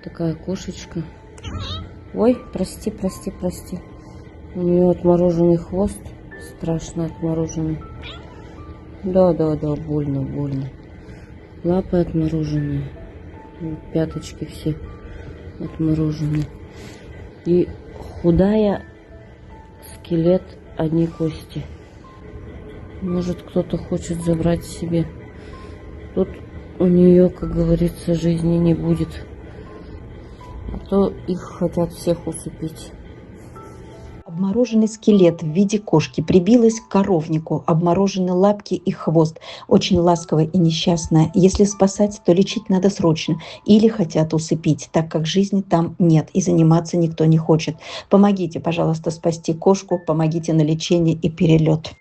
Такая кошечка. Ой, прости, прости, прости. У нее отмороженный хвост. Страшно отмороженный. Да, больно, больно. Лапы отмороженные. Пяточки все отмороженные. И худая, скелет, одни кости. Может, кто-то хочет забрать себе. Тут у нее, как говорится, жизни не будет. А то их хотят всех усыпить. Обмороженный скелет в виде кошки прибилась к коровнику, обморожены лапки и хвост. Очень ласковая и несчастная. Если спасать, то лечить надо срочно. Или хотят усыпить, так как жизни там нет и заниматься никто не хочет. Помогите, пожалуйста, спасти кошку, помогите на лечение и перелет.